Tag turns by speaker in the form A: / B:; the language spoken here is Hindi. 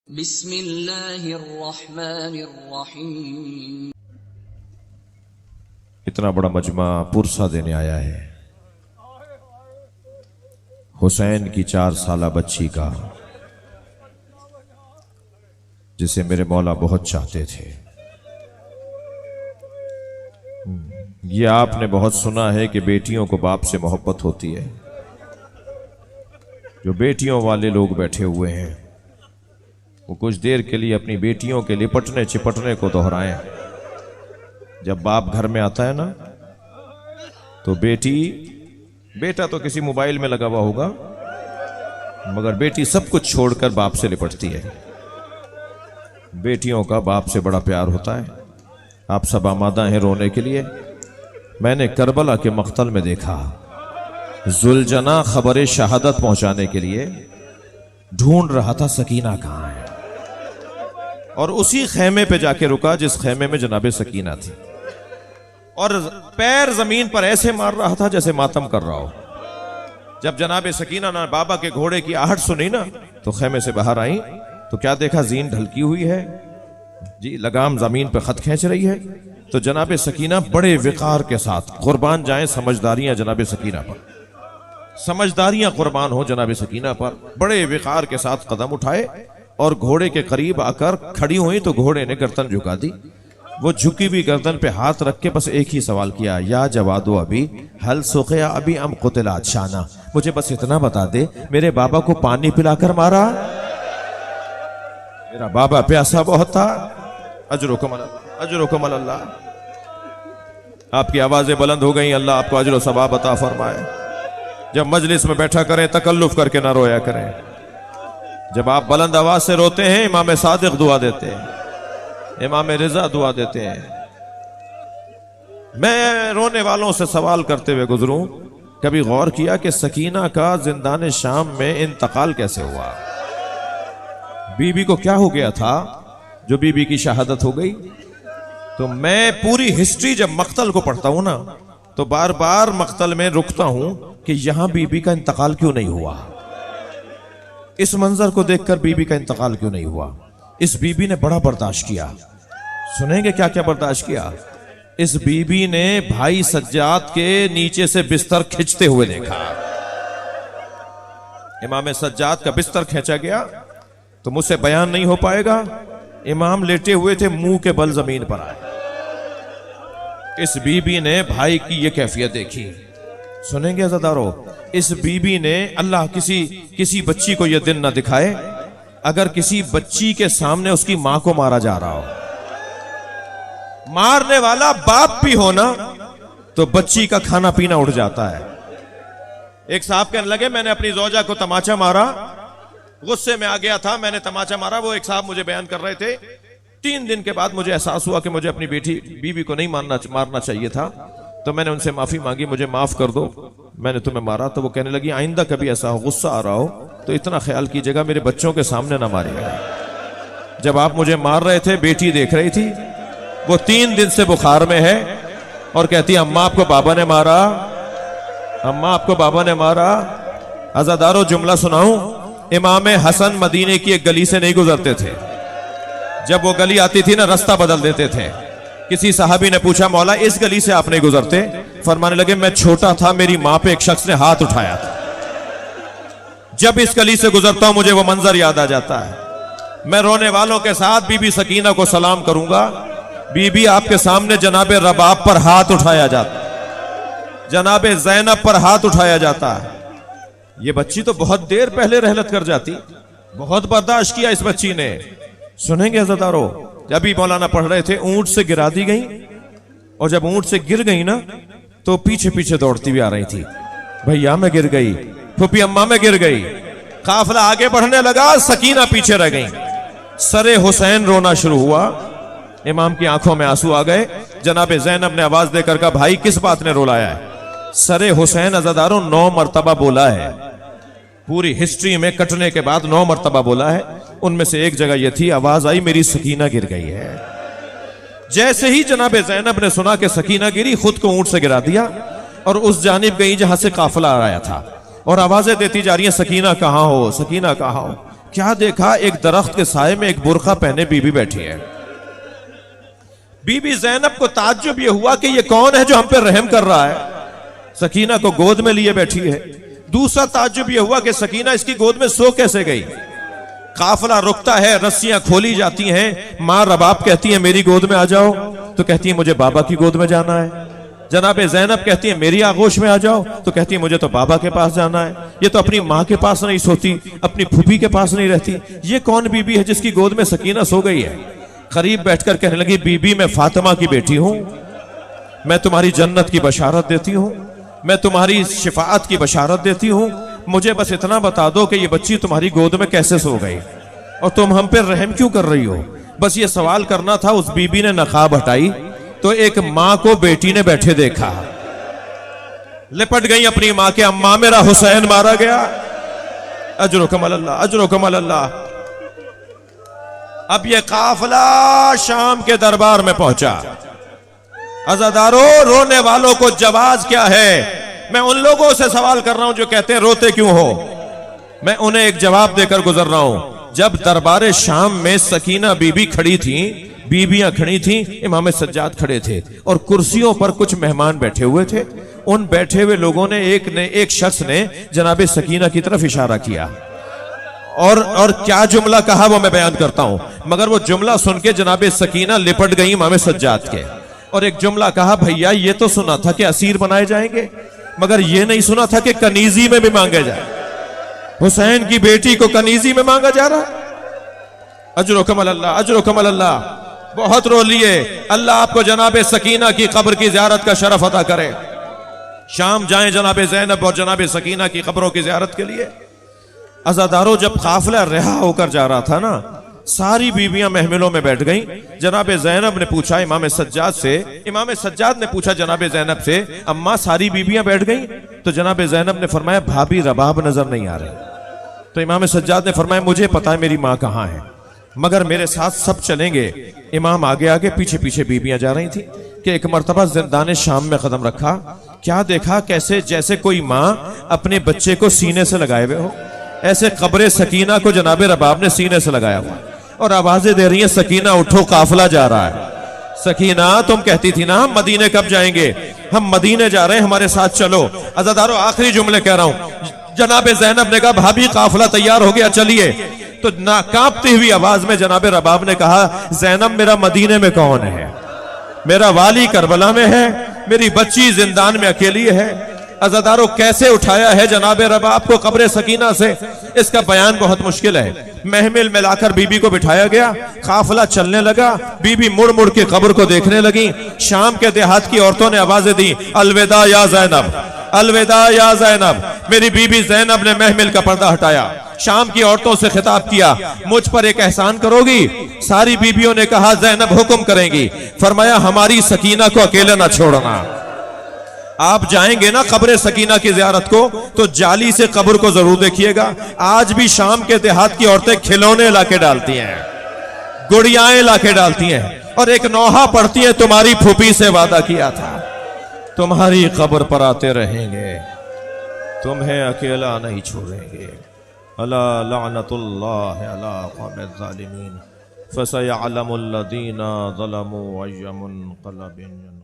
A: बिस्मिल्लाहिर्रहमानिर्रहीम।
B: इतना बड़ा मजमा पुरसा देने आया है हुसैन की 4 साला बच्ची का, जिसे मेरे मौला बहुत चाहते थे। ये आपने बहुत सुना है कि बेटियों को बाप से मोहब्बत होती है। जो बेटियों वाले लोग बैठे हुए हैं वो कुछ देर के लिए अपनी बेटियों के लिपटने चिपटने को दोहराएं। जब बाप घर में आता है ना तो बेटा तो किसी मोबाइल में लगा हुआ होगा, मगर बेटी सब कुछ छोड़कर बाप से लिपटती है। बेटियों का बाप से बड़ा प्यार होता है। आप सब आमादा हैं रोने के लिए। मैंने करबला के मख्तल में देखा, जुलजना खबर शहादत पहुंचाने के लिए ढूंढ रहा था सकीना कहां है, और उसी खेमे पे जाके रुका जिस खेमे में जनाबे सकीना थी, और पैर जमीन पर ऐसे मार रहा था जैसे मातम कर रहा हो। जब जनाबे सकीना ना बाबा के घोड़े की आहट सुनी ना तो खेमे से बाहर आई तो क्या देखा, जीन ढलकी हुई है जी, लगाम जमीन पे खत खींच रही है। तो जनाबे सकीना बड़े विकार के साथ, कुर्बान जाए समझदारियां जनाबे सकीना पर, समझदारियां कुर्बान हो जनाबे सकीना पर, बड़े विकार के साथ कदम उठाए और घोड़े के करीब आकर खड़ी हुई तो घोड़े ने गर्दन झुका दी। वो झुकी हुई गर्दन पे हाथ रख के बस एक ही सवाल किया, या जवादो अभी हल सुखया अभी अम कुतिला शाना, मुझे बस इतना बता दे, मेरे बाबा को पानी पिलाकर मारा? मेरा बाबा प्यासा बहुत था। अजरुकुम अल्लाह। आपकी आवाजें बुलंद हो गई, अल्लाह आपको अजर व सवाब अता फरमाए। जब मजलिस में बैठा करें तकल्लुफ करके ना रोया करें। जब आप बुलंद आवाज से रोते हैं इमाम सादिक दुआ देते हैं, इमाम रिजा दुआ देते हैं। मैं रोने वालों से सवाल करते हुए गुजरूं, कभी गौर किया कि सकीना का जिंदान शाम में इंतकाल कैसे हुआ? बीबी को क्या हो गया था जो बीबी की शहादत हो गई? तो मैं पूरी हिस्ट्री जब मक्तल को पढ़ता हूं ना तो बार बार मक्तल में रुकता हूं कि यहां बीबी का इंतकाल क्यों नहीं हुआ, इस मंजर को देखकर बीबी का इंतकाल क्यों नहीं हुआ। इस बीबी ने बड़ा बर्दाश्त किया। सुनेंगे क्या क्या बर्दाश्त किया। इस बीबी ने भाई सज्जाद के नीचे से बिस्तर खींचते हुए देखा। इमाम सज्जाद का बिस्तर खींचा गया तो मुझसे बयान नहीं हो पाएगा। इमाम लेटे हुए थे, मुंह के बल जमीन पर आए। इस बीबी ने भाई की यह कैफियत देखी। सुनेंगे अज़ादारों, इस बीबी ने, अल्लाह किसी बच्ची को यह दिन ना दिखाए, अगर किसी बच्ची के सामने उसकी मां को मारा जा रहा हो, मारने वाला बाप भी हो ना तो बच्ची का खाना पीना उठ जाता है। एक साहब कहने लगे, मैंने अपनी जोजा को तमाचा मारा, गुस्से में आ गया था, मैंने तमाचा मारा। वो एक साहब मुझे बयान कर रहे थे, 3 दिन के बाद मुझे एहसास हुआ कि मुझे अपनी बीवी को नहीं मारना चाहिए था, तो मैंने उनसे माफी मांगी, मुझे माफ कर दो, मैंने तुम्हें मारा। तो वो कहने लगी, आइंदा कभी ऐसा हो, गुस्सा आ रहा हो तो इतना ख्याल कीजिएगा मेरे बच्चों के सामने ना मारिएगा। जब आप मुझे मार रहे थे बेटी देख रही थी, वो 3 दिन से बुखार में है और कहती है अम्मा आपको बाबा ने मारा, अम्मा आपको बाबा ने मारा। अज़ादारों जुमला सुनाऊं, इमाम हसन मदीने की एक गली से नहीं गुजरते थे। जब वो गली आती थी ना रास्ता बदल देते थे। किसी साहबी ने पूछा, मौला इस गली से आप नहीं गुजरते? फरमाने लगे, मैं छोटा था, मेरी मां पे एक शख्स ने हाथ उठाया था, जब इस गली से गुजरता हूं मुझे वो मंजर याद आ जाता है। मैं रोने वालों के साथ बीबी सकीना को सलाम करूंगा। बीबी आपके सामने जनाबे रबाब पर हाथ उठाया जाता, जनाबे ज़ैनब पर हाथ उठाया जाता है। ये बच्ची तो बहुत देर पहले रहलत कर जाती, बहुत बर्दाश्त किया इस बच्ची ने। सुनेंगे अज़ादारों, अभी मौलाना पढ़ रहे थे, ऊंट से गिरा दी गई, और जब ऊंट से गिर गई ना तो पीछे पीछे दौड़ती हुई आ रही थी, भैया मैं गिर गई, फूफी अम्मा में गिर गई। काफिला आगे बढ़ने लगा, सकीना पीछे रह गई। सरे हुसैन रोना शुरू हुआ, इमाम की आंखों में आंसू आ गए। जनाबे ज़ैनब ने आवाज देकर कहा, भाई किस बात ने रुलाया है? सरे हुसैन अज़ादारों 9 मरतबा बोला है, पूरी हिस्ट्री में कटने के बाद 9 मरतबा बोला है। उनमें से एक जगह यह थी, आवाज आई मेरी सकीना गिर गई है। जैसे ही जनाबे ज़ैनब ने सुना कि सकीना गिरी, खुद को ऊंट से गिरा दिया और उस जानिब गई जहां से काफिला आया था, और आवाजें देती जा रही हैं, सकीना कहां हो, सकीना कहां हो। क्या देखा, एक दरख्त के साए में एक बुरखा पहने बीबी बैठी है। बीबी ज़ैनब को ताज्जुब ये हुआ कि ये कौन है जो हम पे रहम कर रहा है। सकीना को गोद में लिए बैठी है। दूसरा ताज्जुब ये हुआ कि सकीना इसकी गोद में सो कैसे गई। काफिला रुकता है, रस्सियां खोली जाती हैं, मां रबाब कहती है मेरी गोद में आ जाओ, तो कहती है मुझे बाबा की गोद में जाना है। जनाब ज़ैनब कहती है मेरी आगोश में आ जाओ, तो कहती है मुझे तो बाबा के पास जाना है। ये तो अपनी माँ के पास नहीं सोती, अपनी फूफी के पास नहीं रहती। ये कौन बीबी है जिसकी गोद में सकीना सो गई है। करीब बैठकर कहने लगी, बीबी मैं फातिमा की बेटी हूं, मैं तुम्हारी जन्नत की बशारत देती हूं, मैं तुम्हारी शिफाअत की बशारत देती हूं। मुझे बस इतना बता दो कि ये बच्ची तुम्हारी गोद में कैसे सो गई और तुम हम पे रहम क्यों कर रही हो। बस ये सवाल करना था। उस बीबी ने नकाब हटाई तो एक मां को बेटी ने बैठे देखा, लिपट गई अपनी मां के, अम्मा मेरा हुसैन मारा गया, अजरो कमल अल्लाह, अजरो कमल अल्लाह। अब ये काफिला शाम के दरबार में पहुंचा। अज़ादारों, रोने वालों को जवाब क्या है। मैं उन लोगों से सवाल कर रहा हूं जो कहते हैं रोते क्यों हो, मैं उन्हें एक जवाब देकर गुजर रहा हूं। जब दरबार शाम में सकीना बीबी खड़ी थी, बीबियां खड़ी थी, इमाम सज्जाद खड़े थे और कुर्सियों पर कुछ मेहमान बैठे हुए थे। उन बैठे हुए लोगों ने एक शख्स ने जनाब सकीना की तरफ इशारा किया और क्या जुमला कहा वो मैं बयान करता हूं, मगर वो जुमला सुन के जनाब सकीना लिपट गई इमाम सज्जाद के। और एक जुमला कहा, भैया ये तो सुना था कि असीर बनाए जाएंगे, मगर ये नहीं सुना था कि कनीजी में भी मांगे जाए। हुसैन की बेटी को कनीजी में मांगा जा रहा। अजरो कमल अल्लाह, अजरो कमल अल्लाह। बहुत रो लिए। अल्लाह आपको जनाब सकीना की कब्र की ज़ियारत का शरफ अता करे। शाम जाएं जनाब ज़ैनब और जनाब सकीना की कब्रों की ज़ियारत के लिए। अज़ादारों, जब काफिला रिहा होकर जा रहा था ना, सारी बीबियां महमिलों में बैठ गईं। जनाब ज़ैनब ने पूछा इमाम सज्जाद से, इमाम सज्जाद ने पूछा जनाब ज़ैनब से, अम्मा सारी बीबियां बैठ गईं? तो जनाब ज़ैनब ने फरमाया भाभी रबाब नजर नहीं आ रही। तो इमाम सज्जाद ने फरमाया मुझे पता है मेरी माँ कहाँ है, मगर मेरे साथ सब चलेंगे। इमाम आगे आगे पीछे पीछे बीबियां जा रही थी कि एक मर्तबा जिंदाने शाम में कदम रखा। क्या देखा, कैसे जैसे कोई माँ अपने बच्चे को सीने से लगाए हुए हो, ऐसे कब्रे सकीना को जनाब रबाब ने सीने से लगाया हुआ और आवाजें दे रही है, सकीना उठो काफिला जा रहा है। सकीना तुम कहती थी ना हम मदीने कब जाएंगे, हम मदीने जा रहे हैं, हमारे साथ चलो। अज़ादारों, आखिरी जुमले कह रहा हूं। जनाब ज़ैनब ने कहा भाभी काफिला तैयार हो गया चलिए। तो ना कांपती हुई आवाज में जनाब रबाब ने कहा, ज़ैनब मेरा मदीने में कौन है, मेरा वाली करबला में है, मेरी बच्ची जिंदान में अकेली है। अज़ादारों, कैसे उठाया है जनाब रबाब को कब्र सकीना से, इसका बयान बहुत मुश्किल है। महमिल में लाकर बीबी को बिठाया गया, काफिला चलने लगा। बीबी मुड़ मुड़ के कब्र को देखने लगी। शाम के देहात की औरतों ने आवाजें दी, अलविदा या ज़ैनब, अलविदा या ज़ैनब। मेरी बीबी ज़ैनब ने महमिल का पर्दा हटाया, शाम की औरतों से खिताब किया, मुझ पर एक एहसान करोगी? सारी बीबियों ने कहा ज़ैनब हुक्म करेंगी। फरमाया हमारी सकीना को अकेले ना छोड़ना। आप जाएंगे ना कब्र सकीना की ज़ियारत को तो जाली से कब्र को जरूर देखिएगा। आज भी शाम के देहात की औरतें खिलौने लाके डालती हैं, गुड़ियाएं लाके डालती हैं और एक नौहा पढ़ती हैं, तुम्हारी फूफी से वादा किया था तुम्हारी कब्र पर आते रहेंगे, तुम्हें अकेला नहीं छोड़ेंगे। अला लअनतुल्लाह अला क़ौमिज़ ज़ालिमीन फसयअलमुल्लज़ीना ज़लमू अय्युमुन्क़लबिन।